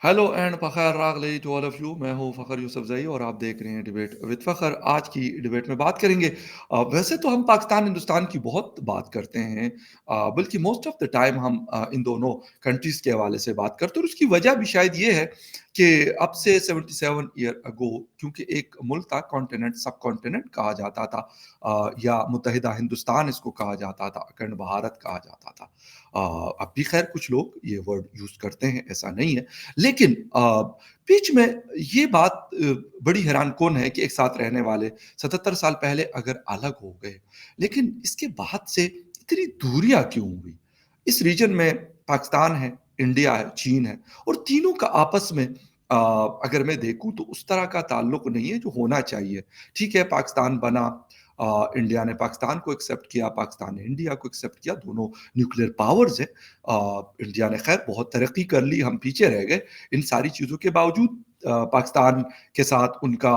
Hello and फ़खर रागली to all of you. मैं हूँ फ़खर यूसुफ़ज़ई और आप देख रहे हैं डिबेट विद फ़खर। आज की डिबेट में बात करेंगे वैसे तो हम पाकिस्तान हिंदुस्तान की बहुत बात करते हैं, बल्कि मोस्ट ऑफ द टाइम हम इन दोनों कंट्रीज़ के हवाले से बात करते हैं और उसकी वजह भी शायद ये है कि अब से 77 ईयर अगो क्योंकि एक मुल्क था, कॉन्टिनेंट सब कॉन्टिनेंट कहा जाता था, या मुत्तहिदा हिंदुस्तान इसको कहा जाता था, अखंड भारत कहा जाता था। अब भी खैर कुछ लोग ये वर्ड यूज़ करते हैं, ऐसा नहीं है। लेकिन बीच में ये बात बड़ी हैरानकुन है कि एक साथ रहने वाले 77 साल पहले अगर अलग हो गए, लेकिन इसके बाद से इतनी दूरियाँ क्यों हुई? इस रीजन में पाकिस्तान है, इंडिया है, चीन है और तीनों का आपस में अगर मैं देखूँ तो उस तरह का ताल्लुक नहीं है जो होना चाहिए। ठीक है, पाकिस्तान बना, इंडिया ने पाकिस्तान को एक्सेप्ट किया, पाकिस्तान ने इंडिया को एक्सेप्ट किया, दोनों न्यूक्लियर पावर्स हैं। इंडिया ने खैर बहुत तरक्की कर ली, हम पीछे रह गए। इन सारी चीज़ों के बावजूद पाकिस्तान के साथ उनका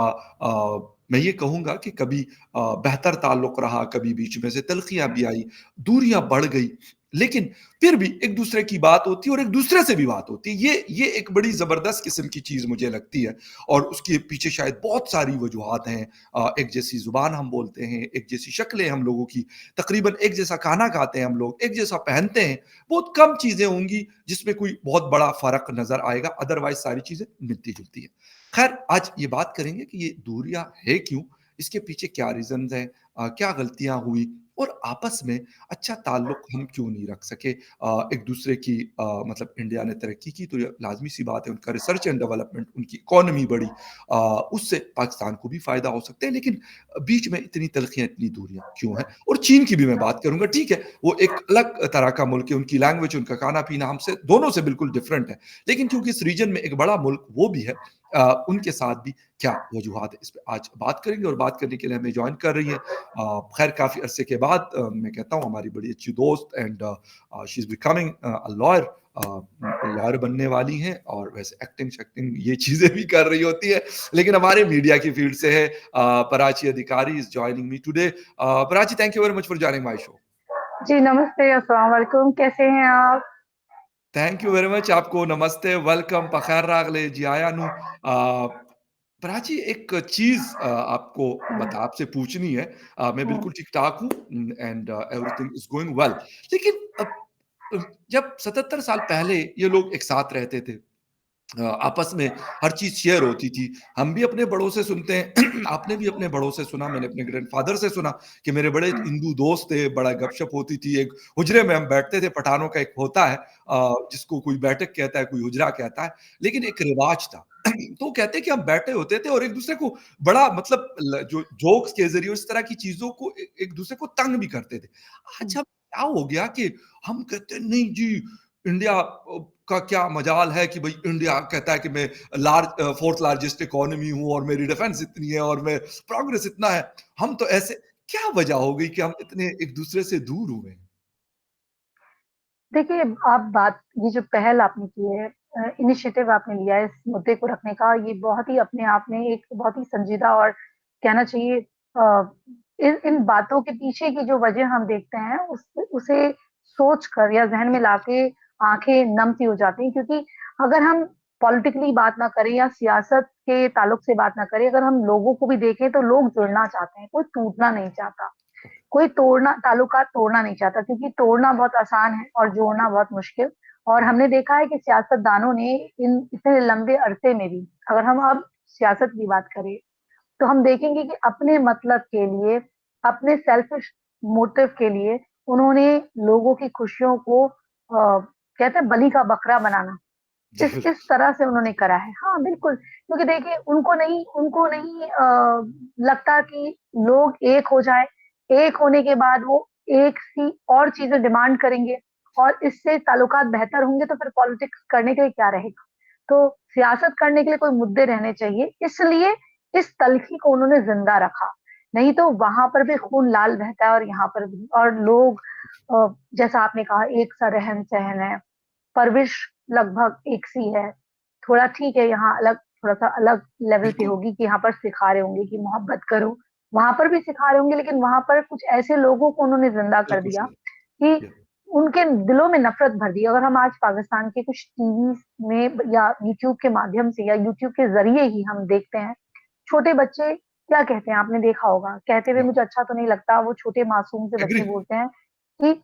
मैं ये कहूँगा कि कभी बेहतर ताल्लुक रहा, कभी बीच में से तल्खियाँ भी आई, दूरियाँ बढ़ गई, लेकिन फिर भी एक दूसरे की बात होती है और एक दूसरे से भी बात होती है। ये एक बड़ी ज़बरदस्त किस्म की चीज़ मुझे लगती है और उसके पीछे शायद बहुत सारी वजूहात हैं। एक जैसी ज़ुबान हम बोलते हैं, एक जैसी शक्लें हम लोगों की, तकरीबन एक जैसा खाना खाते हैं हम लोग, एक जैसा पहनते हैं। बहुत कम चीज़ें होंगी जिसमें कोई बहुत बड़ा फ़र्क नज़र आएगा, अदरवाइज़ सारी चीज़ें मिलती-जुलती हैं। खैर, आज ये बात करेंगे कि ये दूरियाँ है क्यों? इसके पीछे क्या रीज़न्स हैं? क्या गलतियाँ हुई? और आपस में अच्छा ताल्लुक हम क्यों नहीं रख सके? एक-दूसरे की मतलब इंडिया ने तरक्की की तो ये लाज़मी-सी बात है, उनका रिसर्च एंड डेवलपमेंट, उनकी इकॉनमी बढ़ी, अ, उससे पाकिस्तान को भी फ़ायदा हो सकता है, लेकिन बीच में इतनी तल्खियाँ, इतनी दूरियाँ क्यों हैं? और चीन की भी मैं बात करूँगा, ठीक है, वो एक अलग तरह का मुल्क है, उनकी लैंग्वेज, उनका खाना-पीना हमसे दोनों से बिल्कुल डिफरेंट है। लेकिन क्योंकि इस रीजन में एक बड़ा मुल्क वो भी है, उनके साथ भी क्या वजूहात है, इस पे आज बात करेंगे और बात करने के लिए हमें जॉइन कर रही हैं खैर काफ़ी अरसे के बाद, मैं कहता हूँ हमारी बड़ी अच्छी दोस्त and she is becoming a lawyer, lawyer बनने वाली हैं और वैसे एक्टिंग-शैक्टिंग ये चीज़ें भी कर रही होती है, लेकिन हमारे मीडिया की फील्ड से है। Prachi Adhikari is joining me today. Prachi, thank you very much for joining my show. जी, नमस्ते, अस्सलाम वालेकुम, कैसे हैं आप? थैंक यू वेरी मच, आपको नमस्ते, वेलकम, पखैर रागले जी आया नू। प्राची, एक चीज़ आपको हुँ, आपसे पूछनी है। मैं हुँ, बिल्कुल ठीक-ठाक हूँ and everything is going well. लेकिन अ, जब 77 साल पहले ये लोग एक साथ रहते थे, आपस में हर चीज़ शेयर होती थी। हम भी अपने बड़ों से सुनते हैं, आपने भी अपने बड़ों से सुना, मैंने अपने ग्रैंडफ़ादर से सुना कि मेरे बड़े हुँ, हिंदू दोस्त थे, बड़ा गपशप होती थी। एक हुजरे में हम बैठते थे, पठानों का एक होता है जिसको कोई बैठक कहता है, कोई हुजरा कहता है, लेकिन एक रिवाज था। तो कहते हैं कि हम बैठे होते थे और एक-दूसरे को बड़ा मतलब जो जोक्स के ज़रिए इस तरह की चीज़ों को एक-दूसरे को तंग भी करते थे। हुँ। आज अब क्या हो गया कि हम कहते हैं नहीं जी, इंडिया का क्या मजाल है कि भाई इंडिया कहता है कि मैं फोर्थ लार्जेस्ट इकोनॉमी हूँ और मेरी डिफेंस इतनी है और मैं प्रोग्रेस इतना है। हम तो ऐसे, क्या वजह हो गई कि हम इतने एक दूसरे से दूर हुए हैं? देखिए, आप बात ये जो पहल आपने की है इनिशिएटिव आपने लिया है इस मुद्दे को रखने का, ये बहुत ही अपने आप में एक बहुत ही संजीदा और कहना चाहिए इन इन बातों के पीछे की जो वजह हम देखते हैं, उसे सोच कर या ज़हन में लाके आँखें नम-सी हो जाती हैं क्योंकि अगर हम पॉलिटिकली बात ना करें या सियासत के ताल्लुक से बात ना करें, अगर हम लोगों को भी देखें तो लोग जुड़ना चाहते हैं, कोई टूटना नहीं चाहता। कोई तोड़ना ताल्लुकात तोड़ना नहीं चाहता क्योंकि तोड़ना बहुत आसान है और जोड़ना बहुत मुश्किल। और राइट। हमने देखा है कि सियासतदानों ने इन इतने लंबे अरसे में भी अगर हम अब सियासत की बात करें, तो हम देखेंगे कि अपने मतलब के लिए, अपने सेल्फिश मोटिव के लिए उन्होंने लोगों की खुशियों को कहते हैं बलि का बकरा बनाना, जी इस बिल्कुल। तरह से उन्होंने करा है। हाँ, बिल्कुल, क्योंकि देखिए उनको नहीं लगता कि लोग एक हो जाएँ, एक होने के बाद वो एक सी और चीज़ें डिमांड करेंगे और इससे ताल्लुकात बेहतर होंगे तो फिर पॉलिटिक्स करने के लिए क्या रहेगा? तो सियासत करने के लिए कोई मुद्दे रहने चाहिए, इसलिए इस तल्ख़ी को उन्होंने ज़िंदा रखा। नहीं तो वहाँ पर भी खून लाल बहता है और यहाँ पर भी और लोग जैसा आपने कहा एक-सा रहन-सहन है, परवरिश लगभग एक सी है। थोड़ा ठीक है यहाँ अलग थोड़ा-सा अलग लेवल पे बिल्कुल। होगी कि यहाँ पर सिखा रहे होंगे कि मोहब्बत करो, वहाँ पर भी सिखा रहे होंगे लेकिन वहाँ पर कुछ ऐसे लोगों को उन्होंने ज़िंदा कर बिल्कुल दिया सही। कि या उनके दिलों में नफ़रत भर दी। अगर हम आज पाकिस्तान के कुछ टीवी में या यूट्यूब के माध्यम से या यूट्यूब के ज़रिए ही हम देखते हैं, छोटे बच्चे क्या कहते हैं आपने देखा होगा, कहते हुए या मुझे अच्छा तो नहीं लगता, वो छोटे मासूम से एग्री। बच्चे बोलते हैं कि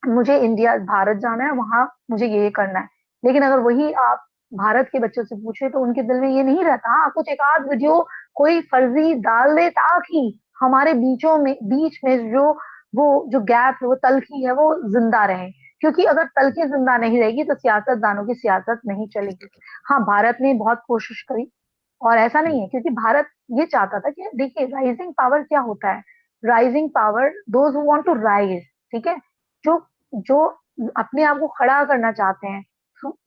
मुझे इंडिया भारत जाना है, वहाँ मुझे ये करना है। लेकिन अगर वही आप भारत के बच्चों से पूछे तो उनके दिल में ये नहीं रहता। हाँ, कुछ एक आध वीडियो कोई फर्ज़ी डाल दे ताकि हमारे बीच में वो जो गैप है, वो तलख़ी है, वो ज़िंदा रहे। क्योंकि अगर तलख़ी ज़िंदा नहीं रहेगी तो सियासतदानों की सियासत नहीं चलेगी। हाँ, भारत ने बहुत कोशिश करी और ऐसा नहीं है क्योंकि भारत ये चाहता था कि देखिए राइज़िंग पावर क्या होता है? Rising power those who want to rise, ठीक है? जो जो अपने आप को खड़ा करना चाहते हैं,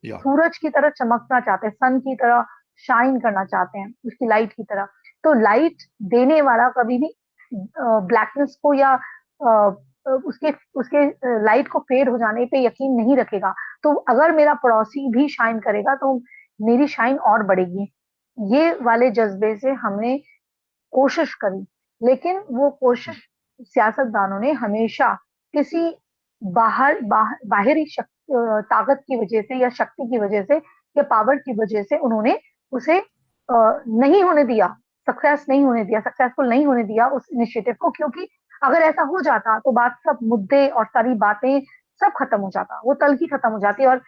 या सूरज की तरह चमकना चाहते हैं, सन की तरह शाइन करना चाहते हैं, उसकी लाइट की तरह। तो लाइट देने वाला कभी भी ब्लैकनेस को या उसके उसके लाइट को फेड हो जाने पे यकीन नहीं रखेगा। तो अगर मेरा पड़ोसी भी शाइन करेगा तो मेरी शाइन और बढ़ेगी। ये वाले जज़्बे से हमने कोशिश करी, लेकिन वो कोशिश सियासतदानों ने हमेशा किसी बाहरी ताकत की वजह से या शक्ति की वजह से या पावर की वजह से उन्होंने उसे नहीं होने दिया, सक्सेसफुल नहीं होने दिया उस इनिशिएटिव को क्योंकि अगर ऐसा हो जाता तो बात सब मुद्दे और सारी बातें सब खत्म हो जाता, वो तल्ख़ी खत्म हो जाती और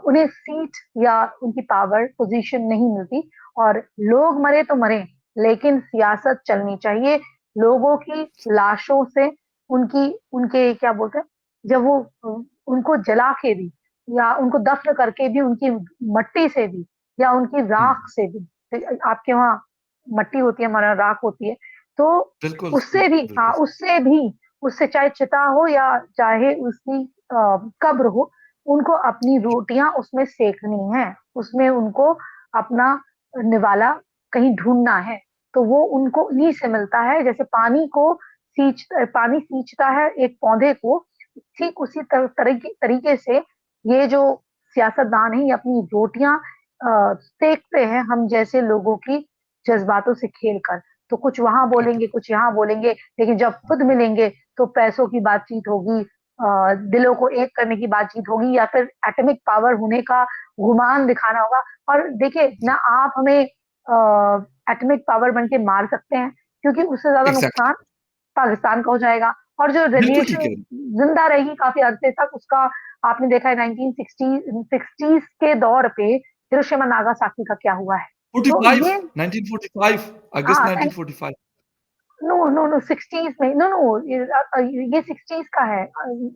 उन्हें सीट या उनकी पावर पोज़ीशन नहीं मिलती और लोग मरे तो मरे, लेकिन सियासत चलनी चाहिए। लोगों की लाशों से उनकी उनके क्या बोलते हैं, जब वो उनको जला के भी या उनको दफ़्न करके भी उनकी मट्टी से भी या उनकी हुँ, राख से भी आपके वहाँ मट्टी होती है, हमारे यहाँ राख होती है, तो बिल्कुल सही, उससे भी हाँ, बिल्कुल सही। उससे चाहे चिता हो या चाहे उसकी कब्र हो, उनको अपनी रोटियाँ उसमें सेंकनी हैं, उसमें उनको अपना निवाला कहीं ढूँढना है, तो वो उनको उन्हीं से मिलता है जैसे पानी सींचता है एक पौधे को, ठीक उसी तरीके से ये जो सियासतदान हैं, ये अपनी रोटियाँ सेंकते हैं हम जैसे लोगों की जज़्बातों से खेल कर। तो कुछ वहाँ बोलेंगे, कुछ यहाँ बोलेंगे, लेकिन जब खुद मिलेंगे तो पैसों की बातचीत होगी दिलों को एक करने की बातचीत होगी या फिर एटॉमिक पावर होने का गुमान दिखाना होगा और देखिए ना आप हमें एटॉमिक पावर बन के मार सकते हैं क्योंकि उससे ज़्यादा एग्ज़ैक्टली, नुकसान पाकिस्तान का हो जाएगा और जो बिल्कुल ठीक रेडिएशन कह रहे हैं। ज़िंदा रहेगी काफ़ी अरसे तक उसका आपने देखा है 1960s के दौर पे हिरोशिमा नागासाकी का क्या हुआ है। तो 45 ये 1945 अगस्त हाँ, 1945 नो, नो, नो 60s में नो, नो ये 60s का है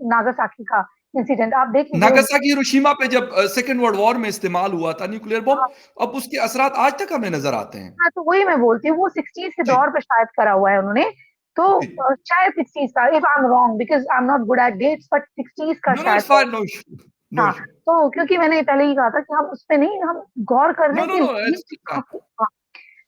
नागासाकी का इंसिडेंट आप देख लीजिए वो नागासाकी हिरोशिमा पे जब सेकंड वर्ल्ड वॉर में इस्तेमाल हुआ था न्यूक्लियर बॉम्ब, हाँ, अब उसके असरात आज तक हमें नज़र आते हैं। हाँ, तो वही मैं बोलती हूँ वो 60s के जी, दौर पे शायद करा हुआ है उन्होंने। तो जी। शायद 60s का if I am wrong because I am not good at dates but 60s का नो, नो, शायद इट्स है। फाइन, नो इश्यू, नो हाँ, इश्यू। तो क्योंकि मैंने पहले ही कहा था कि हम उसपे नहीं हम गौर कर रहे नो, हैं नो, कि नो, ये इट्स चीज़ फाइन। हाँ,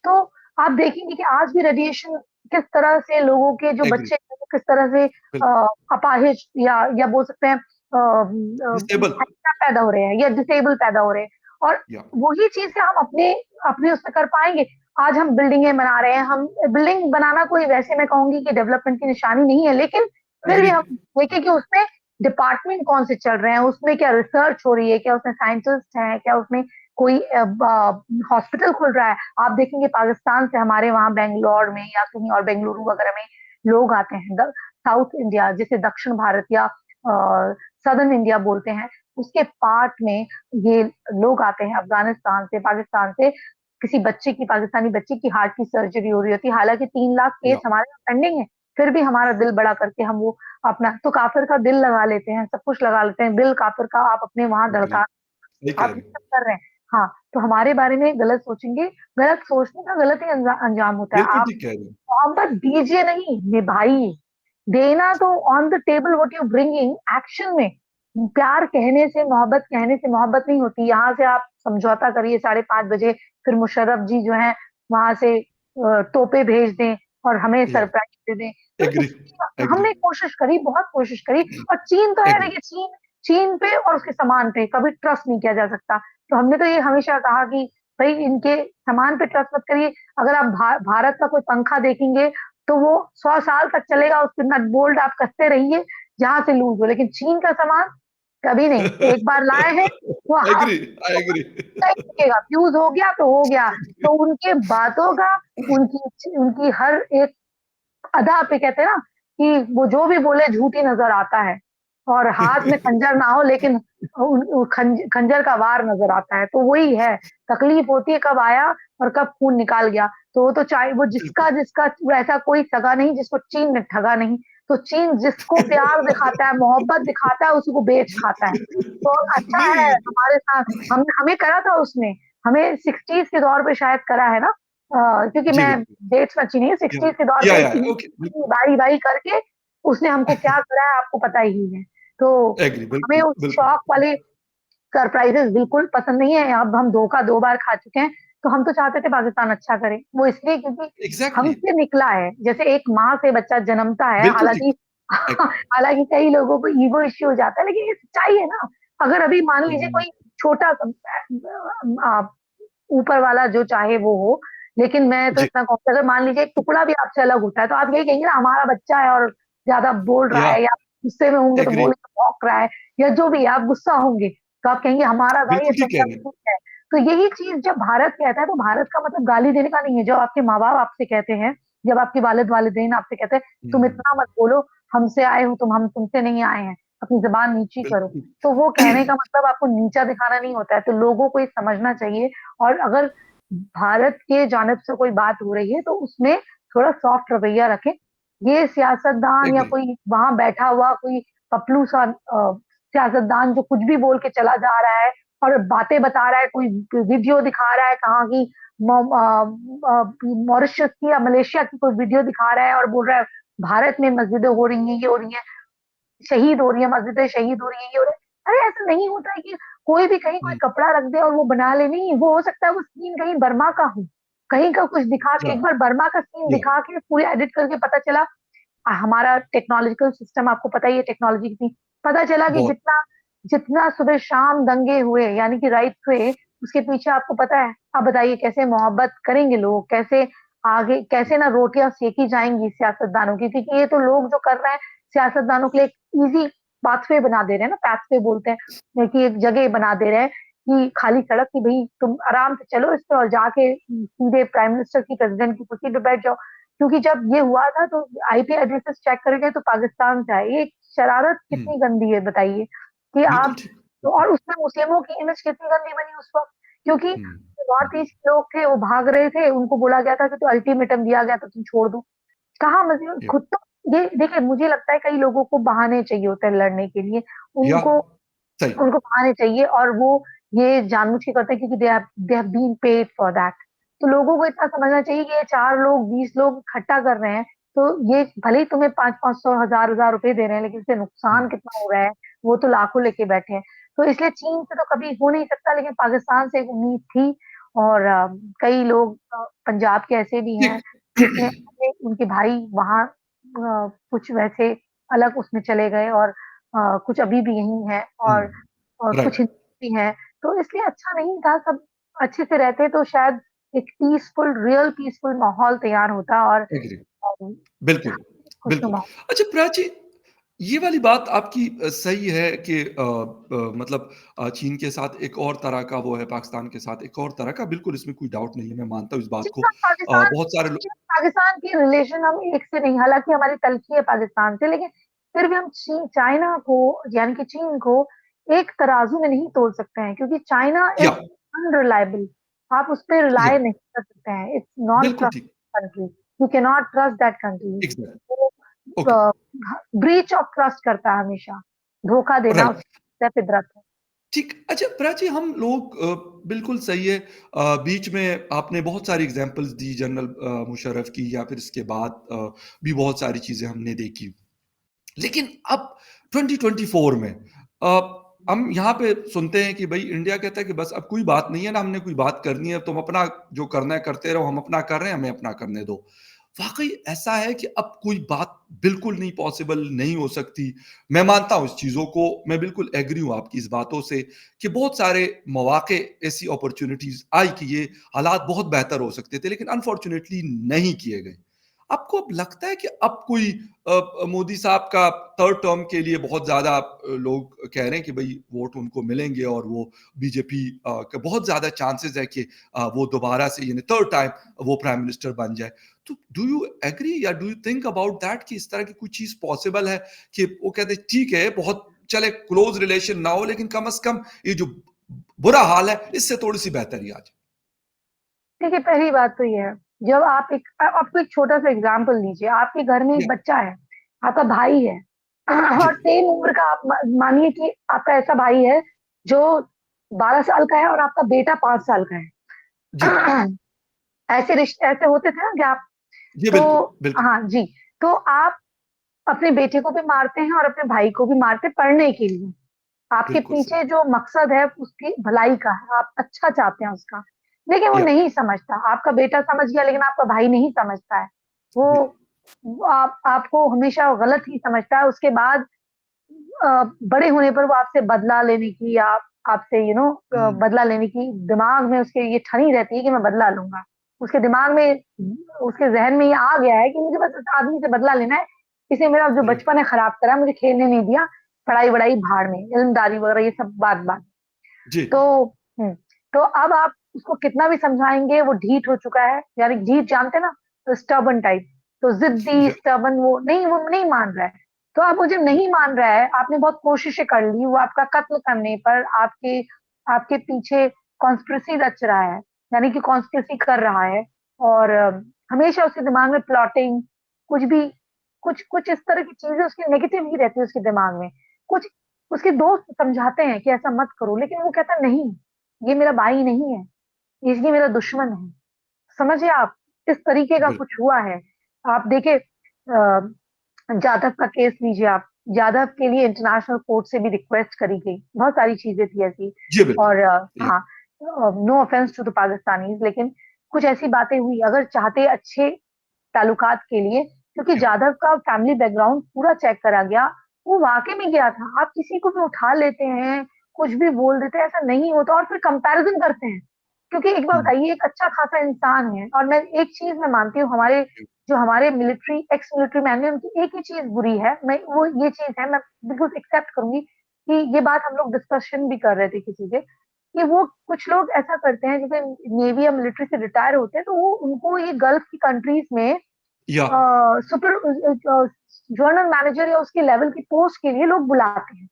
तो आप देखेंगे कि आज भी रेडिएशन किस तरह से लोगों के जो एग्री, बच्चे हैं वो किस तरह से बिल्कुल। अपाहिज या बोल सकते हैं डिसेबल हैंडीकैप पैदा हो रहे हैं या डिसेबल पैदा हो रहे हैं और या वही चीज़ें हम अपने अपने उसमें कर पाएँगे। आज हम बिल्डिंगें बना रहे हैं, हम बिल्डिंग बनाना कोई वैसे मैं कहूँगी कि डेवलपमेंट की निशानी नहीं है, लेकिन फिर भी एग्री। हम देखें कि उसमें डिपार्टमेंट कौन से चल रहे हैं, उसमें क्या रिसर्च हो रही है, क्या उसमें साइंटिस्ट हैं, क्या उसमें कोई हॉस्पिटल खुल रहा है। आप देखेंगे पाकिस्तान से हमारे वहाँ बैंगलोर में या कहीं और बेंगलुरु वगैरह में लोग आते हैं साउथ इंडिया जिसे दक्षिण भारत या सदर्न इंडिया बोलते हैं, उसके पार्ट में ये लोग आते हैं अफ़गानिस्तान से, पाकिस्तान से, किसी बच्चे की पाकिस्तानी बच्चे की हार्ट की सर्जरी हो रही होती है, हालाँकि 3 लाख केस या हमारे यहाँ पेंडिंग है, फिर भी हमारा दिल बड़ा करके हम वो अपना तो काफ़िर का दिल लगा लेते हैं, सब कुछ लगा लेते हैं, दिल काफ़िर का आप अपने वहाँ एग्री, धड़का सही कह आप रहे ये हैं। सब कर रहे हैं। हाँ, तो हमारे बारे में गलत सोचेंगे, गलत सोचने का गलत ही अंजाम होता है। बिल्कुल आप ठीक कह रहे हैं। मोहब्बत दीजिए नहीं, निभाइए। देना तो on the table what you bringing action में। प्यार कहने से, मोहब्बत कहने से मोहब्बत नहीं होती। यहाँ से आप समझौता करिए 5:30 बजे, फिर मुशर्रफ जी जो हैं वहाँ से तोपें भेज दें और हमें या सरप्राइज़ दे दें। तो एग्री, एग्री, हमने कोशिश करी, बहुत कोशिश करी और चीन तो है एग्री। देखिए चीन चीन पे और उसके सामान पे कभी ट्रस्ट नहीं किया जा सकता। तो हमने तो ये हमेशा कहा कि भई इनके सामान पे ट्रस्ट मत करिए। अगर आप भारत का कोई पंखा देखेंगे तो वो 100 साल तक चलेगा, उसके नट बोल्ट आप कसते रहिए, जहाँ से लूज़ हो, लेकिन चीन का सामान कभी नहीं। एक बार लाए हैं, वो आप एग्री, आई एग्री। नहीं टिकेगा, फ्यूज़ हो गया तो हो गया। तो उनके बातों का, उनकी हर एक अदा पे कहते हैं ना कि वो जो भी बोले झूठ ही नज़र आता है और हाथ में खंजर ना हो लेकिन खंजर का वार नज़र आता है, तो वही है, तकलीफ होती है कब आया और कब खून निकाल गया। तो वो तो चाहे वो बिल्कुल। जिसका ऐसा कोई सगा नहीं जिसको चीन ने ठगा नहीं। तो चीन जिसको प्यार दिखाता है, मोहब्बत दिखाता है, उसी को बेच खाता है। तो अच्छा है नहीं, हमारे साथ, हम हमें करा था उसने, हमें 60s के दौर पे शायद करा है ना? क्योंकि जी, मैं बिल्कुल। डेट्स में अच्छी नहीं है, या 60s के दौर पे या ओके, बिल्कुल। बारी-बारी करके उसने हमको क्या करा है आपको पता ही है। तो एग्री, हमें बिल्कुल, उस बिल्कुल। शौक वाले सरप्राइज़ेज़ बिल्कुल पसंद नहीं है। अब हम धोखा 2 बार खा चुके हैं, तो हम तो चाहते थे पाकिस्तान अच्छा करे। वो इसलिए क्योंकि एग्ज़ैक्टली, हमसे निकला है। जैसे एक माँ से बच्चा जन्मता है, बिल्कुल ठीक। हालाँकि एग्री। हालाँकि कई लोगों को ईगो इश्यू हो जाता है, लेकिन ये सच्चाई है ना। अगर अभी मान लीजिए हुँ, कोई छोटा-सा ऊपर वाला जो चाहे वो हो, लेकिन मैं तो जी, इतना कहूँगी अगर मान लीजिए एक टुकड़ा भी आपसे अलग होता है, तो आप यही कहेंगे ना हमारा बच्चा है और ज़्यादा बोल रहा या है या गुस्से में होंगे तो एग्री, बोल के भौंक रहा है या जो भी है, आप गुस्सा होंगे, तो आप कहेंगे हमारा भाई ये बिल्कुल ठीक कह सुंदर रहे हैं। ठीक है। तो यही चीज़ जब भारत कहता है, तो भारत का मतलब गाली देने का नहीं है, जब आपके माँ-बाप आपसे कहते हैं, जब आपके वालिद-वालिदैन आपसे कहते हैं, तुम हुँ, इतना मत बोलो, हमसे आए हो तुम, हम तुमसे नहीं आए हैं, अपनी ज़ुबान नीची करो। बिल्कुल तो वो कहने का ठीक। मतलब आपको नीचा दिखाना नहीं होता है, तो लोगों को ये समझना चाहिए और अगर भारत के जानिब से कोई बात हो रही है, तो उसमें थोड़ा सॉफ्ट रवैया रखें। ये सियासतदान या एग्री, कोई वहाँ बैठा हुआ कोई पपलू-सा सियासतदान जो कुछ भी बोल के चला जा रहा है और बातें बता रहा है, कोई वीडियो दिखा रहा है कहाँ की मॉरिशस की या मलेशिया की कोई वीडियो दिखा रहा है और बोल रहा है, भारत में मस्जिदें हो रही हैं, ये हो रही हैं। शहीद हो रही है, मस्जिदें शहीद हो रही है, ये हो रहा है। अरे ऐसा नहीं होता है कि कोई भी कहीं कोई हुँ, कपड़ा रख दे और वो बना ले, नहीं, वो हो सकता है वो सीन कहीं बर्मा का हो, कहीं का कुछ दिखा के या एक बार बर्मा का सीन या दिखा के पूरी एडिट करके पता चला हमारा टेक्नोलॉजिकल सिस्टम आपको पता ही है टेक्नोलॉजी कितनी पता चला कि बहुत। जितना जितना सुबह-शाम दंगे हुए यानी कि राइट्स हुए, उसके पीछे आपको पता है, आप बताइए कैसे मोहब्बत करेंगे लोग, कैसे आगे कैसे ना रोटियाँ सेकी जाएँगी सियासतदानों की क्योंकि ये तो लोग जो कर रहे हैं, सियासतदानों के लिए एक ईज़ी पाथवे बना दे रहे हैं ना, पाथवे बोलते हैं कि एक जगह बना दे रहे हैं कि खाली सड़क कि भई तुम आराम से चलो इस पे और जाके सीधे प्राइम मिनिस्टर की, प्रेज़िडेंट की कुर्सी पे बैठ जाओ। क्योंकि जब ये हुआ था तो आईपी एड्रेसेस चेक करेंगे तो पाकिस्तान से आए। ये शरारत हुँ, कितनी गंदी है बताइए कि बिल्कुल आप ठीक, तो बिल्कुल। और उसमें मुस्लिमों की इमेज कितनी गंदी बनी उस वक़्त क्योंकि हुँ, नॉर्थ हुँ, ईस्ट के लोग थे वो भाग रहे थे, उनको बोला गया था कि तो अल्टीमेटम दिया गया था तुम छोड़ दो। कहाँ मतलब या खुद तो ये देखिए मुझे लगता है कई लोगों को बहाने चाहिए होते हैं लड़ने के लिए। या उनको सही, उनको बहाने चाहिए और वो ये जानबूझ के करते हैं क्योंकि they have been paid for that. तो लोगों को इतना समझना चाहिए कि ये 4 लोग 20 लोग इकट्ठा कर रहे हैं, तो ये भले ही तुम्हें 5-500 हज़ार-हज़ार रुपए दे रहे हैं, लेकिन इससे हुँ, नुकसान कितना हो रहा है, वो तो लाखों लेके बैठे हैं। तो इसलिए चीन से तो कभी हो नहीं सकता, लेकिन पाकिस्तान से एक उम्मीद थी और कई लोग पंजाब के ऐसे भी हैं, ठीक। जिसमें उनके भाई वहाँ कुछ वैसे अलग उसमें चले गए और कुछ अभी भी यहीं हैं हुँ, और कुछ राइट, भी हैं, तो इसलिए अच्छा नहीं था, सब अच्छे से रहते तो शायद एक रियल पीसफुल माहौल तैयार होता और एग्री। अम, बिल्कुल, बिल्कुल। खुशनुमा अच्छा प्राची, ये वाली बात आपकी सही है कि मतलब चीन के साथ एक और तरह का वो है, पाकिस्तान के साथ एक और तरह का, बिल्कुल इसमें कोई डाउट नहीं है, मैं मानता हूँ इस बात को। चीन और पाकिस्तान बहुत सारे लो चीन और पाकिस्तान की रिलेशन हम एक से नहीं हालाँकि हमारी तल्ख़ी है पाकिस्तान से, लेकिन फिर भी हम चाइना को यानी कि चीन को एक तराजू में नहीं तोल सकते हैं क्योंकि चाइना इज़ या अनरिलायबल आप उस पे या रिलाय नहीं कर सकते हैं। इट्स नॉन बिल्कुल ट्रस्ट ठीक, country. You can not trust that country. Exact वो okay, uh, breach of trust करता है हमेशा। धोखा देना राइट। उसकी फितरत है। ठीक। अच्छा प्राची, हम लोग बिल्कुल सही है। बीच में आपने बहुत सारी एग्ज़ाम्पल्स दी जनरल मुशर्रफ की या फिर इसके बाद भी बहुत सारी चीज़ें हमने देखी। लेकिन अब 2024 में हम यहाँ पे सुनते हैं कि भई इंडिया कहता है कि बस अब कोई बात नहीं है ना, हमने कोई बात करनी है, तुम अपना जो करना है करते रहो, हम अपना कर रहे हैं, हमें अपना करने दो। वाक़ई ऐसा है कि अब कोई बात बिल्कुल नहीं पॉसिबल नहीं हो सकती। मैं मानता हूँ इस चीज़ों को, मैं बिल्कुल एग्री हूँ आपकी इस बातों से कि बहुत सारे मौक़े, ऐसी अपॉर्च्युनिटीज़ आई कि ये हालात बहुत बेहतर हो सकते थे, लेकिन अनफॉर्च्युनेटली नहीं किए गए। आपको अब लगता है कि अब कोई मोदी साहब का थर्ड टर्म के लिए बहुत ज़्यादा लोग कह रहे हैं कि भई वोट उनको मिलेंगे और वो बीजेपी के बहुत ज़्यादा चांसेस है कि वो दोबारा से यानी थर्ड टाइम वो प्राइम मिनिस्टर बन जाए। तो डू यू एग्री या do you think about that कि इस तरह की कोई चीज़ पॉसिबल है कि वो कहते हैं ठीक है, बहुत चले क्लोज़ रिलेशन ना हो लेकिन कम से कम ये जो बुरा हाल है, इससे थोड़ी-सी बेहतरी आ जाए? देखिए, पहली बात तो ये है, जब आप आपको एक छोटा-सा एग्ज़ाम्पल लीजिए, आपके घर में एक या बच्चा है, आपका भाई है जी, और सेम उम्र का आप मानिए कि आपका ऐसा भाई है, जो 12 साल का है और आपका बेटा 5 साल का जी। है। ऐसे होते थे ना कि आप जी, तो बिल्कुल, बिल्कुल, हाँ जी, तो आप अपने बेटे को भी मारते हैं और अपने भाई को भी मारते हैं पढ़ने के लिए। आपके बिल्कुल सही। पीछे जो मकसद है उसकी भलाई का है, आप अच्छा चाहते हैं उसका। लेकिन वो या नहीं समझता, आपका बेटा समझ गया लेकिन आपका भाई नहीं समझता है। जी, वो आपको हमेशा गलत ही समझता है, उसके बाद बड़े होने पर वो आपसे बदला लेने की या आपसे हुँ, बदला लेने की दिमाग में उसके ये ठनी रहती है कि मैं बदला लूँगा। उसके दिमाग में उसके ज़हन में ये आ गया है कि मुझे बस इस आदमी से बदला लेना है, इसने मेरा जो राइट, बचपन है खराब करा, मुझे खेलने नहीं दिया, पढ़ाई-वढ़ाई भाड़ में, इल्मदारी वगैरह ये सब बात-बात। जी, तो हुँ, तो अब आप उसको कितना भी समझाएँगे वो ढीठ हो चुका है, यानी ढीठ जानते हैं ना? तो स्टबर्न टाइप, तो ज़िद्दी, या स्टबर्न वो नहीं मान रहा है। तो अब वो जब जी, नहीं मान रहा है, आपने बहुत कोशिशें कर ली, वो आपका कत्ल करने पर आपके आपके पीछे कॉन्स्पिरेसी रच रहा है, यानी कि कॉन्स्पिरेसी कर रहा है और हमेशा उसके दिमाग में प्लॉटिंग, कुछ भी कुछ कुछ इस तरह की चीज़ें उसकी नेगेटिव ही रहती है उसके दिमाग में। कुछ उसके दोस्त समझाते हैं कि ऐसा मत करो, लेकिन वो कहता है नहीं, ये मेरा भाई नहीं है, ये मेरा दुश्मन है। समझिए आप, इस तरीके का कुछ बिल्कुल। हुआ है। आप देखिए जाधव का केस लीजिए आप, जाधव के लिए इंटरनेशनल कोर्ट से भी रिक्वेस्ट करी गई, बहुत सारी चीज़ें थी ऐसी जी, बिल्कुल। और या हाँ, no offence to the Pakistanis लेकिन कुछ ऐसी बातें हुई, अगर चाहते अच्छे ताल्लुकात के लिए क्योंकि या जाधव का फैमिली बैकग्राउंड पूरा चेक करा गया, वो वाक़ई में गया था। आप किसी को भी उठा लेते हैं, कुछ भी बोल देते हैं, ऐसा नहीं होता और फिर कंपैरिज़न करते हैं। क्योंकि एक बात हुँ, बताइए, एक अच्छा खासा इंसान है और मैं एक चीज़ मैं मानती हूँ हमारे मिलिट्री एक्स मिलिट्री मैन हैं, उनकी एक ही चीज़ बुरी है, मैं वो ये चीज़ है, मैं बिल्कुल एक्सेप्ट करूँगी कि ये बात हम लोग डिस्कशन भी कर रहे थे किसी से, कि वो कुछ लोग ऐसा करते हैं जैसे नेवी या मिलिट्री से रिटायर होते हैं, तो वो उनको ये गल्फ की कंट्रीज़ में या सुपर जनरल मैनेजर या उसके लेवल की पोस्ट के लिए लोग बुलाते हैं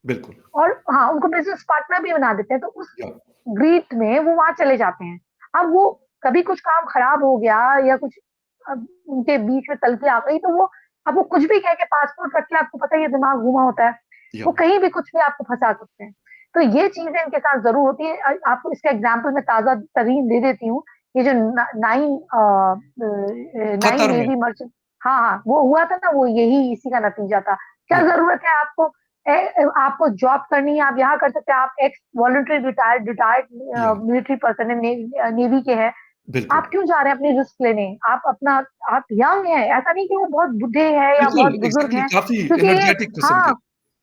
बिल्कुल। और हाँ, उनको बिज़नेस पार्टनर भी बना देते हैं, तो उस या ग्रीड में वो वहाँ चले जाते हैं। अब वो कभी कुछ काम खराब हो गया या कुछ उनके बीच में तलख़ी आ गई, तो वो अब वो कुछ भी कह के पासपोर्ट रख के आपको पता ही है दिमाग घूमा होता है, या वो कहीं भी कुछ भी आपको फँसा सकते हैं। तो ये चीज़ें इनके साथ ज़रूर होती है आपको इसका एग्ज़ाम्पल मैं ताज़ा तरीन दे देती हूँ, ये जो नाइन कतर में नेवी मर्चेंट हाँ, हाँ, वो हुआ था ना वो यही इसी का नतीजा था। क्या या ज़रूरत है आपको जॉब करनी है, आप यहाँ कर सकते हैं, आप एक्स वॉलंटरी रिटायर्ड या मिलिट्री पर्सन है, नेवी के हैं। बिल्कुल। आप क्यों जा रहे हैं अपनी रिस्क लेने? आप यंग हैं, ऐसा नहीं कि वो बहुत बूढ़े हैं या बहुत बिल्कुल, बुजुर्ग एग्ज़ैक्टली हैं, काफ़ी क्योंकि ये एनर्जेटिक किस्म के। हाँ,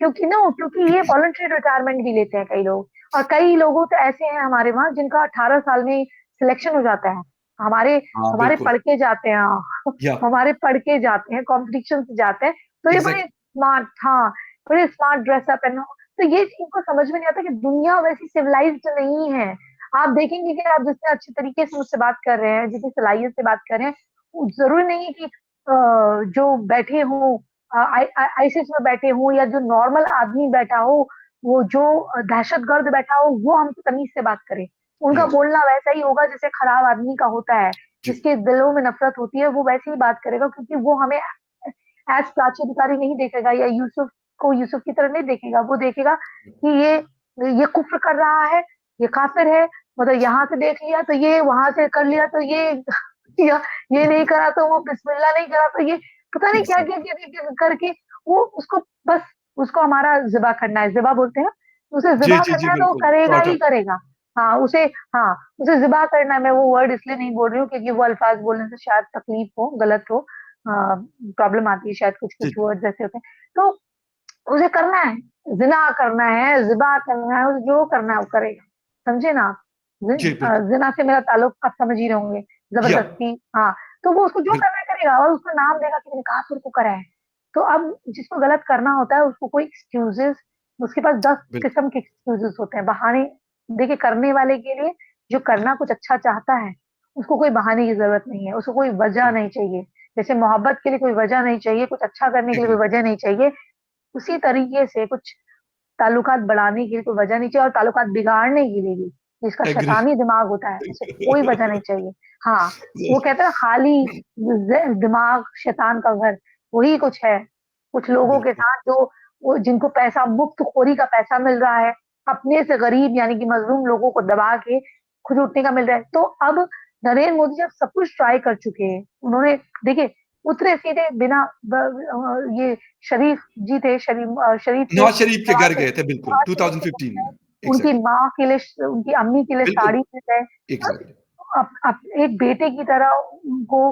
क्योंकि ये वॉलंटरी रिटायरमेंट भी लेते हैं कई लोग और कई लोगों तो ऐसे हैं हमारे वहाँ जिनका 18 साल में सिलेक्शन हो जाता है। हमारे हाँ, हमारे बिल्कुल। पढ़ के जाते हैं या हमारे पढ़ के जाते हैं, कॉम्पिटिशन से जाते हैं, तो ये बड़े एग्ज़ैक्ट स्मार्ट हाँ, बड़े स्मार्ट ड्रेस अप एंड तो ये इनको समझ में नहीं आता कि दुनिया वैसी सिविलाइज़्ड नहीं है। आप देखेंगे कि आप जितने अच्छे तरीके से मुझसे बात कर रहे हैं, जितनी सलाहियत से बात कर रहे हैं, वो ज़रूरी नहीं है कि जो बैठे हों आईसीस में बैठे हों या जो नॉर्मल आदमी बैठा हो, वो जो दहशतगर्द बैठा हो, वो हमसे तमीज़ से बात करे। उनका या बोलना वैसा ही होगा जैसे खराब आदमी का होता है, जी, जिसके दिलों में नफ़रत होती है, वो वैसे ही बात करेगा क्योंकि वो हमें एज़ प्राची अधिकारी नहीं देखेगा या यूसुफ को यूसुफ की तरह नहीं देखेगा, वो देखेगा कि ये कुफ़्र कर रहा है, ये काफ़िर है, मतलब यहाँ से देख लिया तो ये, वहाँ से कर लिया तो ये या ये नहीं करा तो वो बिस्मिल्लाह नहीं करा तो ये पता नहीं एग्ज़ैक्ट क्या-क्या करके वो उसको बस उसको हमारा ज़िबा करना है, ज़िबा बोलते हैं, उसे जी, ज़िबा जी, जी, करना है तो वो बिल्कुल, करेगा ही स्लॉटर करेगा। हाँ, हाँ, उसे ज़िबा करना है, मैं वो वर्ड इसलिए नहीं बोल रही हूँ क्योंकि वो अल्फ़ाज़ बोलने से शायद तकलीफ़ हो, गलत हो प्रॉब्लम आती है शायद जी, कुछ-कुछ वर्ड्स ऐसे होते हैं। तो उसे करना है, ज़िना करना है, ज़िबा करना है, उसे जो करना है वो करेगा। समझे ना आप? जी, बिल्कुल। ज़िना से मेरा ताल्लुक आप समझ ही रहे होंगे, या ज़बरदस्ती हाँ, तो वो उसको जो बिल करना है देगा और उसका नाम देगा कि मैंने कहा तेरे को करा है। तो अब जिसको गलत करना होता है उसको कोई एक्सक्यूज़ेज़, उसके पास 10 बिल्कुल, किस्म के एक्सक्यूज़ेज़ होते हैं, बहाने। देखिए करने वाले के लिए, जो करना कुछ अच्छा चाहता है, उसको कोई बहाने की ज़रूरत नहीं है, उसको कोई वजह नहीं चाहिए। जैसे मोहब्बत के लिए कोई वजह नहीं चाहिए, कुछ अच्छा करने के लिए एग्री, कोई वजह नहीं चाहिए, उसी तरीके से कुछ ताल्लुकात बढ़ाने के लिए कोई वजह नहीं चाहिए और ताल्लुकात बिगाड़ने के लिए भी, जिसका एग्री। शैतानी दिमाग होता है, उसे कोई वजह नहीं चाहिए। हाँ, वो कहते हैं ना खाली दिमाग शैतान का घर, वही कुछ है। कुछ लोगों के बिल्कुल, साथ जो वो जिनको पैसा मुफ्तखोरी का पैसा मिल रहा है, अपने से गरीब यानी कि मजलूम लोगों को दबा के खुद उठने का मिल रहा है। तो अब नरेंद्र मोदी जब सब कुछ ट्राई कर चुके हैं, उन्होंने देखिए उतरे सीधे बिना ये शरीफ जी थे, शरीफ थे, नवाज़ शरीफ के घर नवाज गए थे बिल्कुल, नवाज शरीफ के 2015 घर में। गए, उनकी एग्ज़ैक्टली, माँ के लिए, उनकी अम्मी के लिए बिल्कुल, साड़ी में गए, एग्ज़ैक्टली। एक बेटे की तरह उनको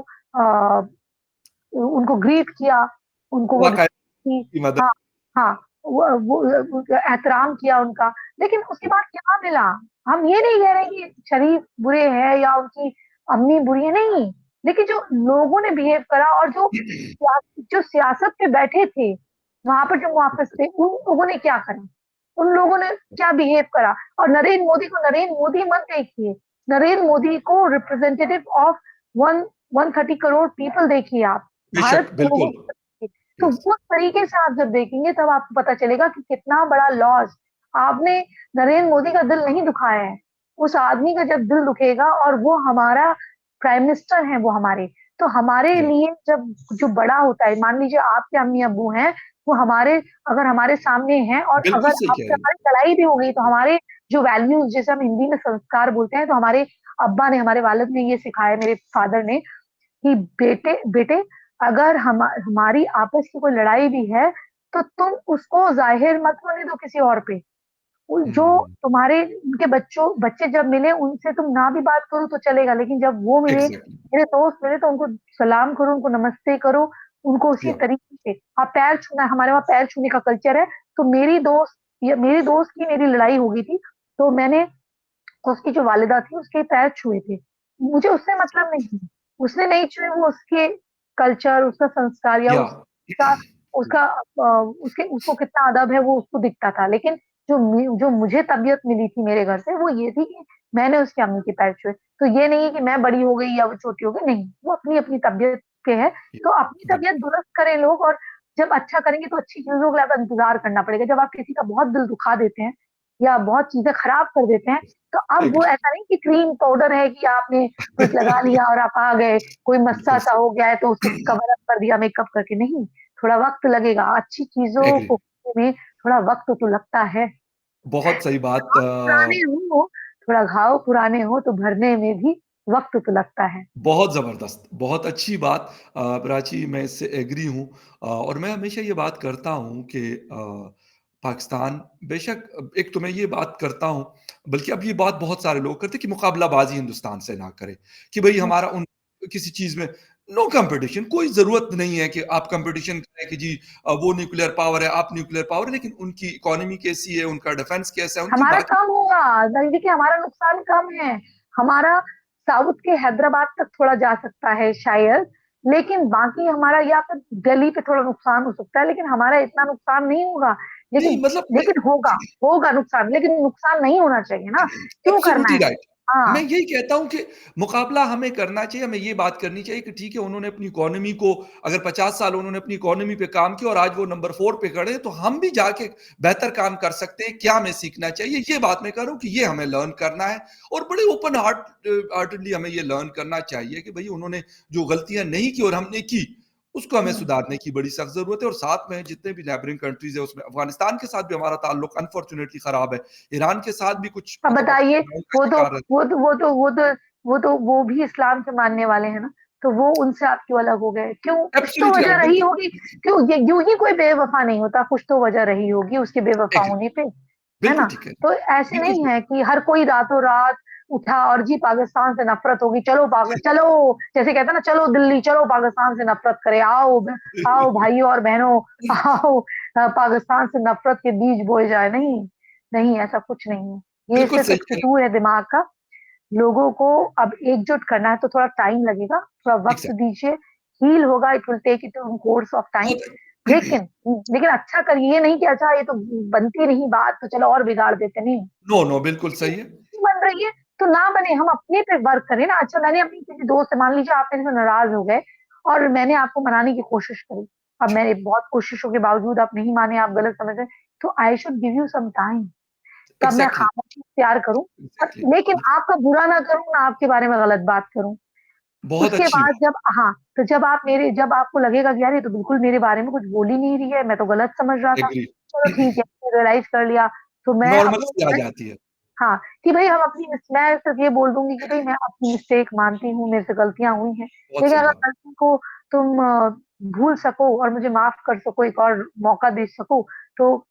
उनको ग्रीट किया, उनको वो वाक़ई की। की मदद हाँ, हाँ, वो एहतराम किया उनका, लेकिन उसके बाद क्या मिला? हम ये नहीं कह रहे कि शरीफ बुरे हैं या उनकी अम्मी बुरी है, नहीं। लेकिन जो लोगों ने बिहेव करा और जो सियासत पे बैठे थे, वहाँ पर जो मुहाफ़िज़ थे, उन लोगों ने क्या करा? उन लोगों ने क्या बिहेव करा? और नरेंद्र मोदी को नरेंद्र मोदी मत देखिए, नरेंद्र मोदी को रिप्रेजेंटेटिव ऑफ 130 करोड़ पीपल देखिए आप, भारत बेशक, के लोगों बिल्कुल, को देखिए। तो यस, उस तरीके से आप जब देखेंगे तब आपको पता चलेगा कि कितना बड़ा लॉस आपने नरेंद्र मोदी का दिल नहीं दुखाया है। उस आदमी का जब दिल दुखेगा और वो हमारा प्राइम मिनिस्टर हैं वो हमारे, तो हमारे राइट, लिए जब जो बड़ा होता है, मान लीजिए आपके अम्मी-अब्बू हैं, वो हमारे अगर हमारे सामने हैं और बिल्कुल अगर सही कह आपसे रही हैं। हमारी लड़ाई भी हो गई तो हमारे जो वैल्यूज़ जिसे हम हिंदी में संस्कार बोलते हैं, तो हमारे अब्बा ने, हमारे वालिद ने ये सिखाया, मेरे फादर ने कि बेटे बेटे अगर हमारी आपस की कोई लड़ाई भी है, तो तुम उसको ज़ाहिर मत होने दो किसी और पे। जो हुँ, तुम्हारे उनके बच्चे जब मिले उनसे तुम ना भी बात करो तो चलेगा, लेकिन जब वो मिले, एग्ज़ैक्टली, मेरे दोस्त मिले तो उनको सलाम करो, उनको नमस्ते करो, उनको उसी या तरीके से पैर छूना, हमारे वहाँ पैर छूने का कल्चर है। तो मेरी दोस्त की मेरी लड़ाई हो गई थी, तो मैंने उसकी जो वालिदा थी उसके पैर छुए थे। मुझे उससे मतलब नहीं, उसने नहीं छुए, वो उसके कल्चर, उसका संस्कार या या उसका उसका उसके उसको कितना अदब है वो उसको दिखता था। लेकिन जो मुझे तबीयत मिली थी मेरे घर से वो ये थी कि मैंने उसकी अम्मी के पैर छुए। तो ये नहीं है कि मैं बड़ी हो गई या वो छोटी हो गई, नहीं, वो अपनी-अपनी तबीयत पे है। तो अपनी तबीयत बिल्कुल, दुरुस्त करें लोग और जब अच्छा करेंगे तो अच्छी चीज़ों के लिए इंतज़ार करना पड़ेगा। जब आप किसी का बहुत दिल दुखा देते हैं या बहुत चीज़ें खराब कर देते हैं, तो अब वो एग्री। ऐसा नहीं कि क्रीम पाउडर है कि आपने बस लगा लिया और आप आ गए, कोई बिल्कुल मस्सा-सा हो गया है तो उसको कवर अप कर दिया मेकअप करके, नहीं, थोड़ा वक़्त लगेगा, अच्छी चीज़ों एग्री। को करने में थोड़ा वक़्त तो लगता है। बहुत सही बात घाव पुराने हो थोड़ा घाव पुराने हो तो भरने में भी वक़्त तो लगता है। बहुत ज़बरदस्त, बहुत अच्छी बात प्राची मैं इससे एग्री हूँ और मैं हमेशा ये बात करता हूँ कि पाकिस्तान बेशक एक तो मैं ये बात करता हूँ, बल्कि अब ये बात बहुत सारे लोग करते हैं कि मुकाबलाबाज़ी हिंदुस्तान से ना करे, कि भई हुँ, हमारा उन किसी चीज़ में नो कॉम्पिटिशन कोई ज़रूरत नहीं है कि आप कॉम्पिटिशन करें कि जी वो न्यूक्लियर पावर है, आप न्यूक्लियर पावर है, लेकिन उनकी इकोनॉमी कैसी है, उनका डिफेंस कैसा है, उनकी हमारा बाकी कम होगा, देखिए हमारा नुकसान कम है। हमारा साउथ के हैदराबाद तक थोड़ा जा सकता है शायद, लेकिन बाकी हमारा या फिर दिल्ली पे थोड़ा नुकसान हो सकता है, लेकिन हमारा इतना नुकसान नहीं होगा। नहीं लेकिन मतलब मैं लेकिन होगा नुकसान, लेकिन नुकसान नहीं होना चाहिए ना, क्यों करना एब्सोल्यूटली है? राइट। मैं हाँ, यही कहता हूँ कि मुकाबला हमें करना चाहिए, हमें ये बात करनी चाहिए कि ठीक है उन्होंने अपनी इकोनॉमी को अगर 50 साल उन्होंने अपनी इकोनॉमी पे काम किया और आज वो नंबर 4 पे खड़े हैं, तो हम भी जाके बेहतर काम कर सकते हैं, क्या हमें सीखना चाहिए? ये बात मैं कर रहा हूँ कि ये हमें लर्न करना है और बड़े ओपन हार्टेडली हमें ये लर्न करना चाहिए कि भई उन्होंने जो गलतियाँ नहीं की और हमने की, उसको हमें हुँ। सुधारने की बड़ी सख्त ज़रूरत है और साथ में जितने भी नेबरिंग कंट्रीज़ हैं उसमें अफ़गानिस्तान के साथ भी हमारा ताल्लुक अनफॉर्च्यूनेटली खराब है। ईरान के साथ भी कुछ अब मतलब अप्स बताइए, एंड डाउन का वो तो शिकार रहते वो तो वो तो वो तो वो भी इस्लाम के मानने वाले हैं ना, तो वो उनसे आप क्यों अलग हो गए? क्यों? हैं। कुछ तो एब्सोल्यूटली वजह राइट, रही बिल्कुल, होगी, क्यों ये यूँ ही कोई बेवफ़ा नहीं होता, कुछ तो वजह रही होगी उसके बेवफ़ा एग्री, होने पे, है बिल्कुल ना? ठीक है। तो ऐसे बिल्कुल नहीं ठीक है कि हर कोई रातों-रात उठा और जी पाकिस्तान से नफ़रत होगी, चलो जैसे कहते हैं ना चलो दिल्ली, चलो पाकिस्तान से नफ़रत करें, आओ भाइयों और बहनों, आओ पाकिस्तान से नफ़रत के बीज बोए जाएँ, नहीं, नहीं ऐसा कुछ नहीं है। ये बिल्कुल सिर्फ़ सही एक कह रहे फितूर है दिमाग का। लोगों को अब एकजुट करना है तो थोड़ा टाइम लगेगा, थोड़ा हैं। वक़्त एग्ज़ैक्ट दीजिए, हील होगा, it will take it in course of time. बहुत लेकिन लेकिन अच्छा करिए, ये नहीं कि अच्छा ये तो बनती नहीं बात तो चलो और बिगाड़ देते, नहीं। नो, नो, बिल्कुल सही है। नहीं बन रही है तो ना बने, हम अपने पे वर्क करें ना। अच्छा मैंने अपनी किसी दोस्त से, मान लीजिए आप मेरे से नाराज हो गए और मैंने आपको मनाने की कोशिश करी, अब मैंने बहुत कोशिशों के बावजूद आप नहीं माने, आप गलत समझ रहे, तो I should give you some time, तब मैं एग्ज़ैक्टली, खामोशी इख्तियार करूं। और एग्ज़ैक्टली। लेकिन आपका बुरा ना करूं ना आपके बारे में गलत बात करूं। बहुत उसके अच्छी बाद बात। जब, हाँ, तो जब आपको लगेगा कि यार ये तो बिल्कुल मेरे बारे में कुछ बोल ही नहीं रही है, मैं तो गलत समझ रहा था, एग्री। चलो ठीक है, रियलाइज कर लिया, तो मैं अपनी, नॉर्मल्सी आ जाती है। हाँ, कि भई हम अपनी मैं सिर्फ ये बोल दूँगी कि भई मैं अपनी मिस्टेक मानती हूँ, मेरे से गलतियाँ हुई हैं। बहुत लेकिन सही अगर बात। गलती को तुम भूल सको और मुझे माफ़ कर सको, एक और मौका दे सको, तो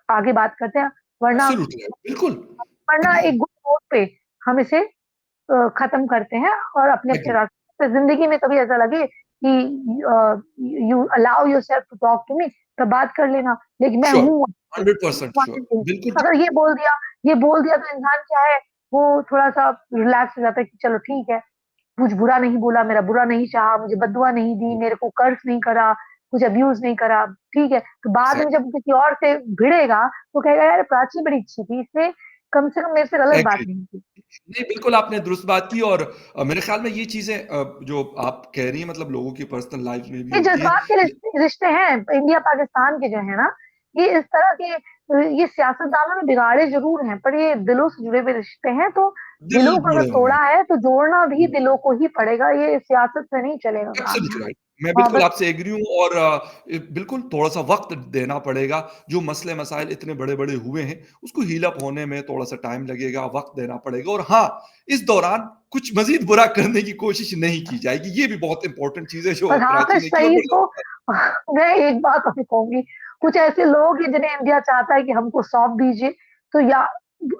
आगे बात करते हैं, वरना एब्सोल्यूटली राइट, बिल्कुल। वरना एक गुड नोट पे हम इसे खत्म करते हैं और अपने-अपने एग्री, रास्ते, ज़िंदगी में कभी ऐसा लगे कि you allow yourself to talk to me, तब बात कर लेना, लेकिन मैं श्योर, हूँ। 100% श्योर। बिल्कुल अगर ये बोल दिया तो इंसान क्या है, वो थोड़ा-सा रिलैक्स हो जाता है कि चलो ठीक है, कुछ बुरा नहीं बोला, मेरा बुरा नहीं चाहा, मुझे बददुआ नहीं दी, मेरे को कर्स नहीं करा, कुछ अब्यूज़ नहीं करा, ठीक है? तो बाद में एग्ज़ैक्टली, जब किसी और से भिड़ेगा, तो कहेगा यार प्राची बड़ी अच्छी थी, इसने कम से कम मेरे से गलत बात एग्री। नहीं की। नहीं, बिल्कुल आपने दुरुस्त बात की और मेरे ख़्याल में ये चीज़ें जो आप कह रही हैं मतलब लोगों की पर्सनल लाइफ़ में भी ये होती है। जज़्बात के रिश्ते हैं, इंडिया-पाकिस्तान के जो है ना, ये इस तरह के ये सियासतदानों ने बिगाड़े ज़रूर हैं, पर ये दिलों से जुड़े हुए रिश्ते हैं, तो दिल दिलों को अगर जुड़े हुए तोड़ा हैं। है, तो जोड़ना भी दिलों को ही पड़ेगा, ये सियासत से नहीं चलेगा काम एब्सोल्यूटली यहाँ। राइट। मैं मोहब्बत बिल्कुल आपसे एग्री हूँ और बिल्कुल थोड़ा-सा वक़्त देना पड़ेगा। जो मसले-मसाइल इतने बड़े-बड़े हुए हैं, उसको हील अप होने में थोड़ा-सा टाइम लगेगा, वक़्त देना पड़ेगा और हाँ, इस दौरान कुछ मज़ीद बुरा करने की कोशिश नहीं की जाएगी। ये भी बहुत इम्पोर्टेंट चीज़ है जो और प्राची हाफ़िज़ ने की और सईद बड़ी को अच्छी बात मैं एक बात और कहूँगी, कुछ ऐसे लोग हैं जिन्हें इंडिया चाहता है कि हमको सौंप दीजिए, तो या है।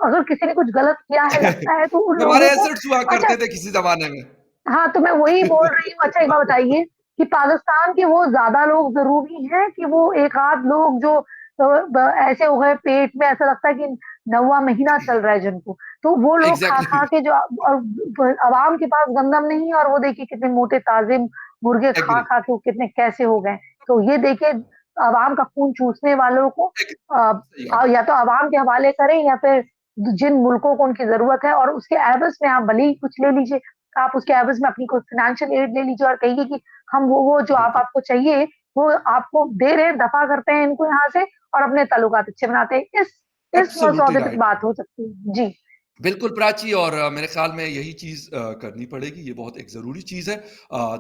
अगर किसी ने कुछ गलत किया है, है। लगता है, तो उन हमारे लोगों को, एसेट्स हुआ अच्छा, करते थे किसी ज़माने में। हाँ, तो मैं वही बोल रही हूँ। अच्छा एक बात बताइए कि पाकिस्तान के वो ज़्यादा लोग ज़रूरी हैं कि वो एक आध लोग जो ऐसे हो गए पेट में, ऐसा लगता है कि 9वाँ महीना चल रहा है जिनको। तो वो लोग खा-खा एग्ज़ैक्टली, के जो अवाम के पास गंदम नहीं है, और वो देखिए कितने मोटे ताज़े मुर्गे एग्री, खा-खा के वो कितने कैसे हो गए। तो ये देखिए, अवाम का खून चूसने वालों को एग्री। सही बात। या तो अवाम के हवाले करें, या फिर जिन मुल्कों को उनकी ज़रूरत है, और उसके एवज़ में आप भले ही कुछ ले लीजिए। आप उसके एवज़ में अपनी कोई फ़ाइनेंशियल एड ले लीजिए और कहिए कि हम वो जो बिल्कुल। आपको चाहिए, वो आपको दे रहे हैं, दफ़ा करते हैं इनको यहाँ से और अपने ताल्लुकात अच्छे बनाते हैं। इस एब्सोल्यूटली फ़िलॉसफ़ी पे राइट। बात हो सकती है। जी। बिल्कुल प्राची और मेरे ख़्याल में यही चीज़ करनी पड़ेगी, ये बहुत एक ज़रूरी चीज़ है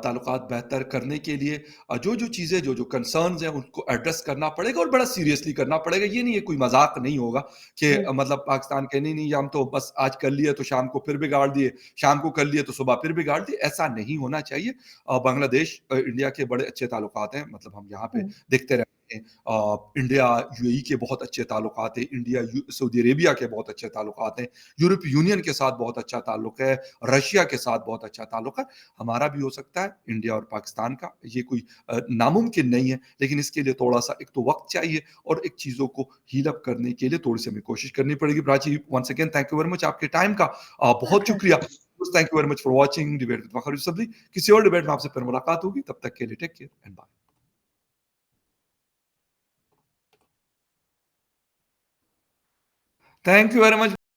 ताल्लुकात बेहतर करने के लिए जो-जो चीज़ें, जो-जो कंसर्न्स हैं, उनको एड्रेस करना पड़ेगा और बड़ा सीरियसली करना पड़ेगा। ये नहीं है कोई मज़ाक नहीं होगा कि जी। मतलब पाकिस्तान के नहीं, हम तो बस आज कर लिए तो शाम को फिर बिगाड़ दिए, शाम को कर लिए तो सुबह फिर बिगाड़ दिए, ऐसा नहीं होना चाहिए। बांग्लादेश इंडिया के बड़े अच्छे ताल्लुकात हैं, मतलब हम यहाँ पे हुँ। देखते रहते हैं। इंडिया यूएई के बहुत अच्छे ताल्लुकात हैं, इंडिया यू सऊदी अरेबिया के बहुत अच्छे ताल्लुकात हैं। यूरोपीय यूनियन के साथ बहुत अच्छा ताल्लुक है, रशिया के साथ बहुत अच्छा ताल्लुक है, हमारा भी हो सकता है इंडिया और पाकिस्तान का, ये कोई नामुमकिन नहीं है, लेकिन इसके लिए थोड़ा-सा एक तो वक़्त चाहिए और एक चीज़ों को हील अप करने के लिए थोड़ी-सी हमें कोशिश करनी पड़ेगी। Prachi once again thank you very much आपके टाइम का बहुत शुक्रिया। Thank you very much for watching debate with Fakhar Yousafzai. किसी और डिबेट में आपसे फिर मुलाकात होगी, तब तक के लिए take care and bye. Thank you very much.